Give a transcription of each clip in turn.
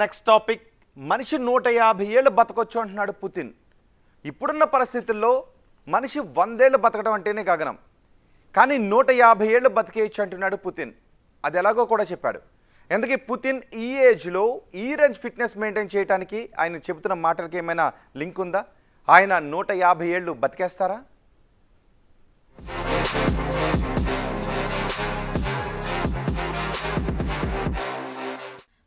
Next topic మనిషి 150 ఏళ్ళు బతకొచ్చు అంటున్నాడు పుతిన్. ఇప్పుడున్న పరిస్థితుల్లో మనిషి 100 ఏళ్ళు బతకడం అంటేనే గగనం. కానీ 150 ఏళ్ళు బతికేయచ్చు అంటున్నాడు పుతిన్. అది ఎలాగో కూడా చెప్పాడు. ఎందుకు పుతిన్ ఈ ఏజ్లో ఈ రేంజ్ ఫిట్నెస్ మెయింటైన్ చేయడానికి ఆయన చెబుతున్న మాటలకి ఏమైనా లింక్ ఉందా? ఆయన 150 ఏళ్ళు బతికేస్తారా?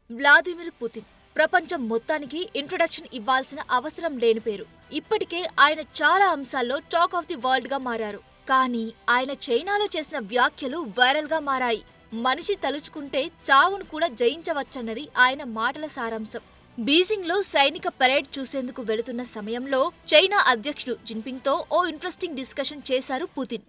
వ్లాదిమిర్ పుతిన్ ప్రపంచం మొత్తానికి ఇంట్రొడక్షన్ ఇవ్వాల్సిన అవసరం లేని పేరు. ఇప్పటికే ఆయన చాలా అంశాల్లో టాక్ ఆఫ్ ది వరల్డ్ గా మారారు. కానీ ఆయన చైనాలో చేసిన వ్యాఖ్యలు వైరల్ గా మారాయి. మనిషి తలుచుకుంటే చావును కూడా జయించవచ్చన్నది ఆయన మాటల సారాంశం. బీజింగ్ లో సైనిక పరేడ్ చూసేందుకు వెళుతున్న సమయంలో చైనా అధ్యక్షుడు జిన్పింగ్ తో ఓ ఇంట్రెస్టింగ్ డిస్కషన్ చేశారు పుతిన్.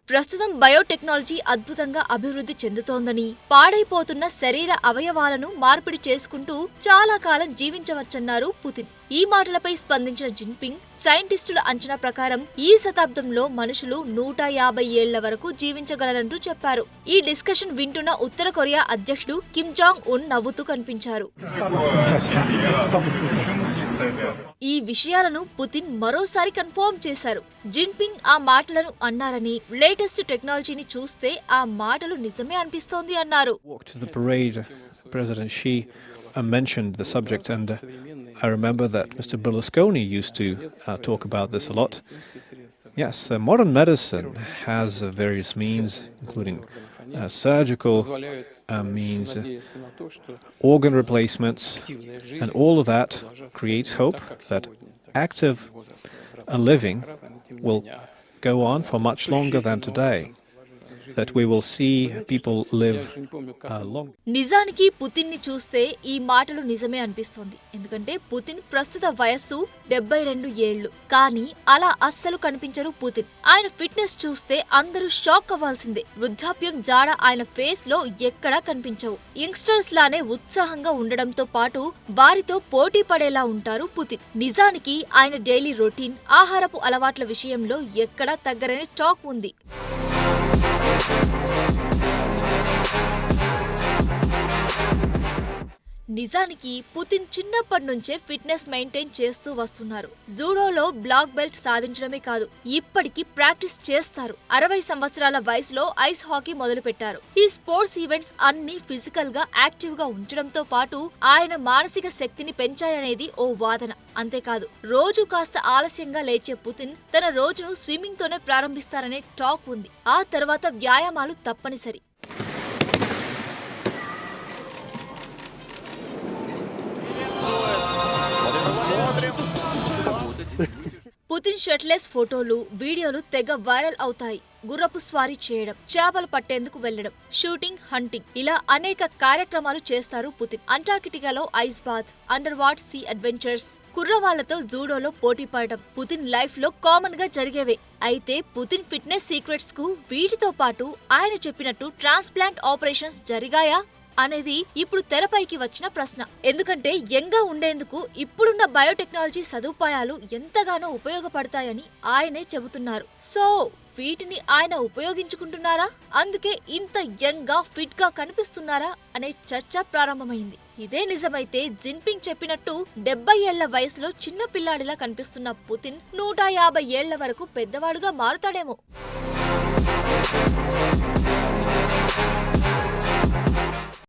ప్రస్తుతం బయోటెక్నాలజీ అద్భుతంగా అభివృద్ధి చెందుతోందని, పాడైపోతున్న శరీర అవయవాలను మార్పిడి చేసుకుంటూ చాలా కాలం జీవించవచ్చన్నారు పుతిన్. ఈ మాటలపై స్పందించిన జిన్పింగ్, సైంటిస్టుల అంచనా ప్రకారం ఈ శతాబ్దంలో మనుషులు 150 ఏళ్ల వరకు జీవించగలరంటూ చెప్పారు. ఈ డిస్కషన్ వింటున్న ఉత్తర కొరియా అధ్యక్షుడు కిమ్ జాంగ్ ఉన్ నవ్వుతూ కనిపించారు. ఈ విషయాలను పుతిన్ మరోసారి కన్ఫర్మ్ చేశారు. జిన్పింగ్ ఆ మాటలను అన్నారని, లేటెస్ట్ టెక్నాలజీని చూస్తే ఆ మాటలు నిజమే అనిపిస్తోంది అన్నారు. President Xi mentioned the subject, and I remember that Mr. Berlusconi used to talk about this a lot. Yes, modern medicine has various means, including surgical means, organ replacements, and all of that creates hope that active living will go on for much longer than today. That we will see people live long. నిజానికి Putin ని చూస్తే ఈ మాటలు నిజమే అనిపిస్తోంది. ఎందుకంటే Putin ప్రస్తుత వయస్సు 72 ఏళ్లు. కానీ అలా అస్సలు కనిపించరు పుతిన్. ఆయన ఫిట్నెస్ చూస్తే అందరూ షాక్ అవ్వాల్సిందే. వృద్ధాప్యం జాడ ఆయన ఫేస్ లో ఎక్కడా కనిపించవు. యంగ్స్టర్స్ లానే ఉత్సాహంగా ఉండడంతో పాటు వారితో పోటీ పడేలా ఉంటారు పుతిన్. నిజానికి ఆయన డైలీ రొటీన్, ఆహారపు అలవాట్ల విషయంలో ఎక్కడా తగ్గరనే టాక్ ఉంది. నిజానికి పుతిన్ చిన్నప్పటి నుంచే ఫిట్నెస్ మెయింటైన్ చేస్తూ వస్తున్నారు. జూడోలో బ్లాక్ బెల్ట్ సాధించడమే కాదు, ఇప్పటికీ ప్రాక్టీస్ చేస్తారు. 60 సంవత్సరాల వయసులో ఐస్ హాకీ మొదలుపెట్టారు. ఈ స్పోర్ట్స్ ఈవెంట్స్ అన్ని ఫిజికల్ గా యాక్టివ్ గా ఉంచడంతో పాటు ఆయన మానసిక శక్తిని పెంచాయనేది ఓ వాదన. అంతేకాదు, రోజు కాస్త ఆలస్యంగా లేచే పుతిన్ తన రోజును స్విమ్మింగ్ తోనే ప్రారంభిస్తారనే టాక్ ఉంది. ఆ తర్వాత వ్యాయామాలు తప్పనిసరి. పుతిన్ షర్ట్లెస్ ఫోటోలు, వీడియోలు తెగ వైరల్ అవుతాయి. గుర్రపు స్వారీ చేయడం, చేపలు పట్టేందుకు వెళ్లడం, షూటింగ్, హంటింగ్ ఇలా అనేక కార్యక్రమాలు చేస్తారు పుతిన్. అంటార్కిటికాలో ice bath, under water sea adventures, కుర్రవాళ్లతో జూడోలో పోటీ పడడం పుతిన్ లైఫ్ లో కామన్ గా జరిగేవే. అయితే పుతిన్ ఫిట్నెస్ సీక్రెట్స్ కు వీటితో పాటు ఆయన చెప్పినట్టు ట్రాన్స్ప్లాంట్ ఆపరేషన్స్ జరిగాయా అనేది ఇప్పుడు తెరపైకి వచ్చిన ప్రశ్న. ఎందుకంటే యంగ్ గా ఉండేందుకు ఇప్పుడున్న బయోటెక్నాలజీ సదుపాయాలు ఎంతగానో ఉపయోగపడతాయని ఆయనే చెబుతున్నారు. సో వీటిని ఆయన ఉపయోగించుకుంటున్నారా? అందుకే ఇంత యంగ్ గా ఫిట్ గా కనిపిస్తున్నారా అనే చర్చ ప్రారంభమైంది. ఇదే నిజమైతే జిన్పింగ్ చెప్పినట్టు 70 ఏళ్ల వయసులో చిన్న పిల్లాడిలా కనిపిస్తున్న పుతిన్ 150 ఏళ్ల వరకు పెద్దవాడుగా మారుతాడేమో.